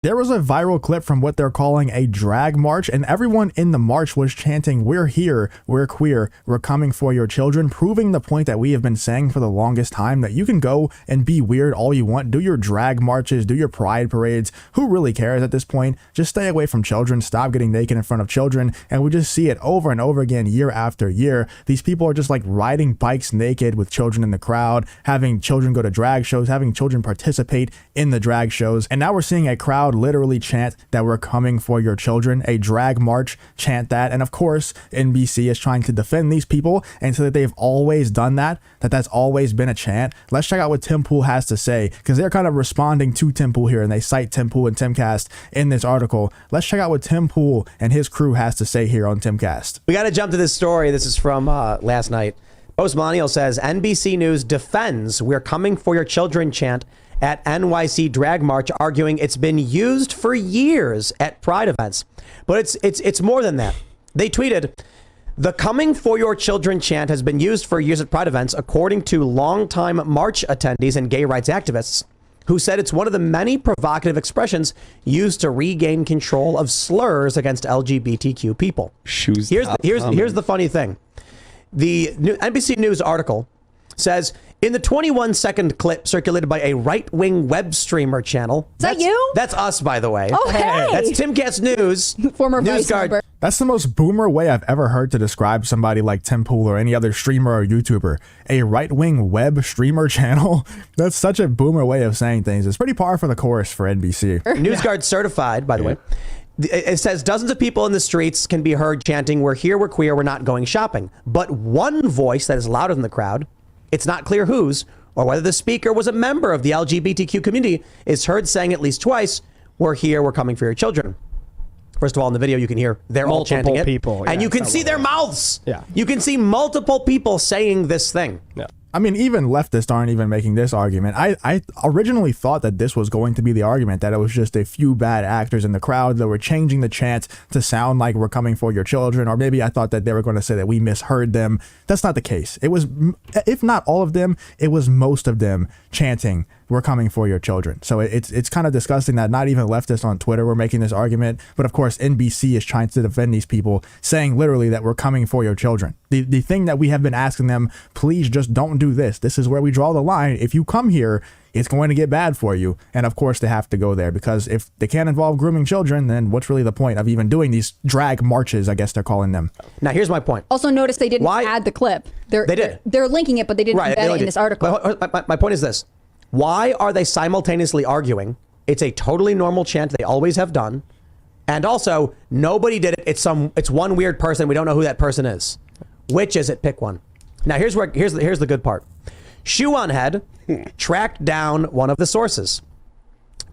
There was a viral clip from what they're calling a drag march, and everyone in the march was chanting, "We're here, we're queer, we're coming for your children," proving the point that we have been saying for the longest time, that you can go and be weird all you want, do your drag marches, do your pride parades. Who really cares at this point? Just stay away from children, stop getting naked in front of children, and we just see it over and over again year after year. These people are just like riding bikes naked with children in the crowd, having children go to drag shows, having children participate in the drag shows, and now we're seeing a crowd literally chant that we're coming for your children, a drag march chant that. And of course, NBC is trying to defend these people and say that they've always done that, that's always been a chant. Let's check out what Tim Pool has to say, because they're kind of responding to Tim Pool here, and they cite Tim Pool and Timcast in this article. Let's check out what Tim Pool and his crew has to say here on Timcast. We got to jump to this story. This is from last night. Post Millennial says, NBC News defends "We're coming for your children" chant at NYC drag march, arguing it's been used for years at pride events. But it's more than that. They tweeted, "The coming for your children" chant has been used for years at pride events, according to longtime march attendees and gay rights activists, who said it's one of the many provocative expressions used to regain control of slurs against LGBTQ people. Here's the funny thing. The NBC News article says, in the 21-second clip circulated by a right-wing web streamer channel. Is that you? That's us, by the way. Oh, hey. That's Timcast News. Former Vice member. That's the most boomer way I've ever heard to describe somebody like Tim Pool or any other streamer or YouTuber. A right-wing web streamer channel? That's such a boomer way of saying things. It's pretty par for the course for NBC. NewsGuard certified, by the way. It says dozens of people in the streets can be heard chanting, "We're here, we're queer, we're not going shopping." But one voice that is louder than the crowd, it's not clear whose, or whether the speaker was a member of the LGBTQ community, is heard saying at least twice, "We're here, we're coming for your children." First of all, in the video, you can hear they're all chanting it. People, and you can see their mouths. Yeah. You can see multiple people saying this thing. Yeah. I mean, even leftists aren't even making this argument. I originally thought that this was going to be the argument, that it was just a few bad actors in the crowd that were changing the chant to sound like "we're coming for your children," or maybe I thought that they were going to say that we misheard them. That's not the case. It was, if not all of them, it was most of them chanting "we're coming for your children." So it's kind of disgusting that not even leftists on Twitter were making this argument. But of course, NBC is trying to defend these people, saying literally that "we're coming for your children." The thing that we have been asking them, please just don't do this. This is where we draw the line. If you come here, it's going to get bad for you. And of course, they have to go there, because if they can't involve grooming children, then what's really the point of even doing these drag marches, I guess they're calling them. Now, here's my point. Also, notice they didn't add the clip. They did. They're linking it, but they didn't embed it in this article. My point is this. Why are they simultaneously arguing it's a totally normal chant they always have done, and also nobody did it, it's one weird person, we don't know who that person is? Which is it? Pick one. Now, here's the good part. Shoe on Head tracked down one of the sources,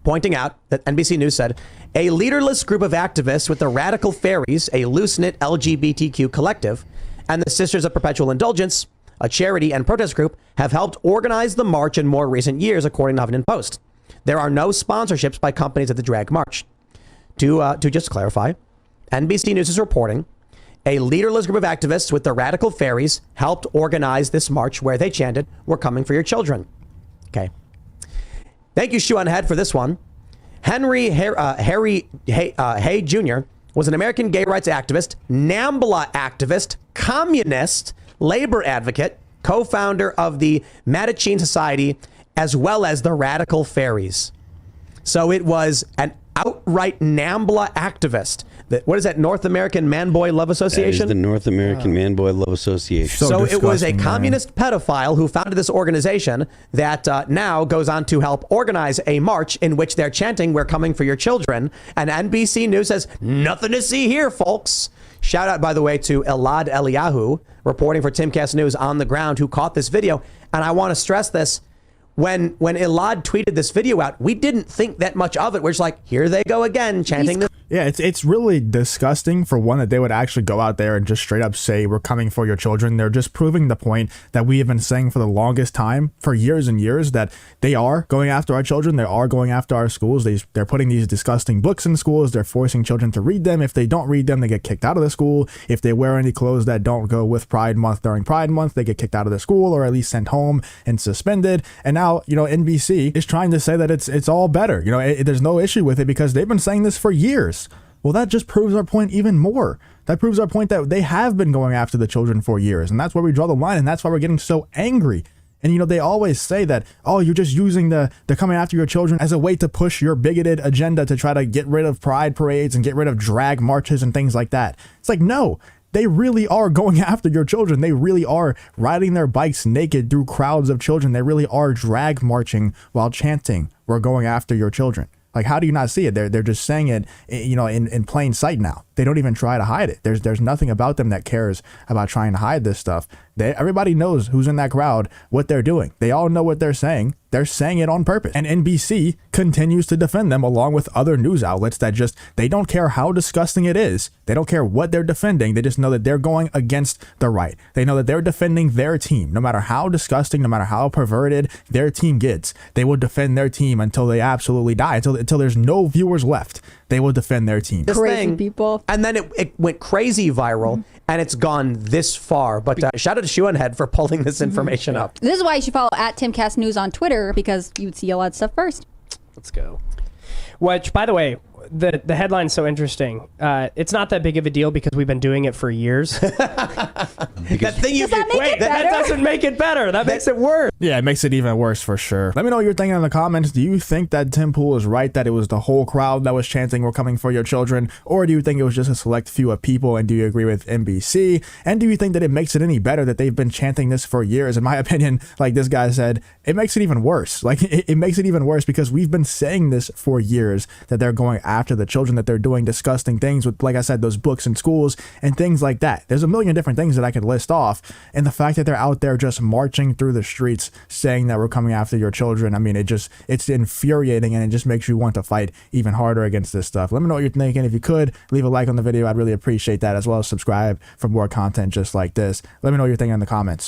pointing out that NBC News said a leaderless group of activists with the Radical Fairies, a loose-knit LGBTQ collective, and the Sisters of Perpetual Indulgence, a charity and protest group, have helped organize the march in more recent years, according to Huffington Post. There are no sponsorships by companies at the drag march. To just clarify, NBC News is reporting a leaderless group of activists with the Radical Fairies helped organize this march where they chanted, "We're coming for your children." Okay. Thank you, Shoe on Head, for this one. Henry Hay Jr. was an American gay rights activist, NAMBLA activist, communist, labor advocate, co-founder of the Mattachine Society, as well as the Radical Fairies. So it was an outright NAMBLA activist. What is that, North American Man-Boy Love Association? That is the North American Man-Boy Love Association. So it was a communist pedophile who founded this organization that now goes on to help organize a march in which they're chanting, "We're coming for your children." And NBC News says, nothing to see here, folks. Shout out, by the way, to Elad Eliyahu, reporting for Timcast News on the ground, who caught this video. And I want to stress this. When Elad tweeted this video out, we didn't think that much of it. We're just like, here they go again, chanting this. Yeah, it's really disgusting, for one, that they would actually go out there and just straight up say, "We're coming for your children." They're just proving the point that we have been saying for the longest time, for years and years, that they are going after our children. They are going after our schools. They're putting these disgusting books in schools. They're forcing children to read them. If they don't read them, they get kicked out of the school. If they wear any clothes that don't go with Pride Month during Pride Month, they get kicked out of the school, or at least sent home and suspended. And now now, NBC is trying to say that it's all better. There's no issue with it because they've been saying this for years. Well, that just proves our point even more. That proves our point that they have been going after the children for years. And that's where we draw the line. And that's why we're getting so angry. And, they always say that, oh, you're just using the coming after your children as a way to push your bigoted agenda to try to get rid of pride parades and get rid of drag marches and things like that. It's like, no, they really are going after your children. They really are riding their bikes naked through crowds of children. They really are drag marching while chanting, we're going after your children. Like, how do you not see it? They're just saying it, in plain sight now. They don't even try to hide it. There's nothing about them that cares about trying to hide this stuff. Everybody knows who's in that crowd, what they're doing. They all know what they're saying. They're saying it on purpose. And NBC continues to defend them along with other news outlets that they don't care how disgusting it is. They don't care what they're defending. They just know that they're going against the right. They know that they're defending their team. No matter how disgusting, no matter how perverted their team gets, they will defend their team until they absolutely die, until there's no viewers left. They will defend their team. Crazy people. And then it went crazy viral, and it's gone this far. But shout out to Shoehead for pulling this information up. This is why you should follow @TimcastNews News on Twitter, because you'd see a lot of stuff first. Let's go. Which, by the way, the headline's so interesting. It's not that big of a deal because we've been doing it for years. That thing you that doesn't make it better. That makes it worse. Yeah, it makes it even worse for sure. Let me know what you're thinking in the comments. Do you think that Tim Pool is right, that it was the whole crowd that was chanting we're coming for your children? Or do you think it was just a select few of people? And do you agree with NBC? And do you think that it makes it any better that they've been chanting this for years? In my opinion, like this guy said, it makes it even worse. Like it makes it even worse because we've been saying this for years, that they're going after the children, that they're doing disgusting things with, like I said, those books in schools and things like that. There's a million different things that I could list off. And the fact that they're out there just marching through the streets saying that we're coming after your children, I mean, it's infuriating, and it just makes you want to fight even harder against this stuff. Let me know what you're thinking. If you could, leave a like on the video. I'd really appreciate that, as well as subscribe for more content just like this. Let me know what you're thinking in the comments.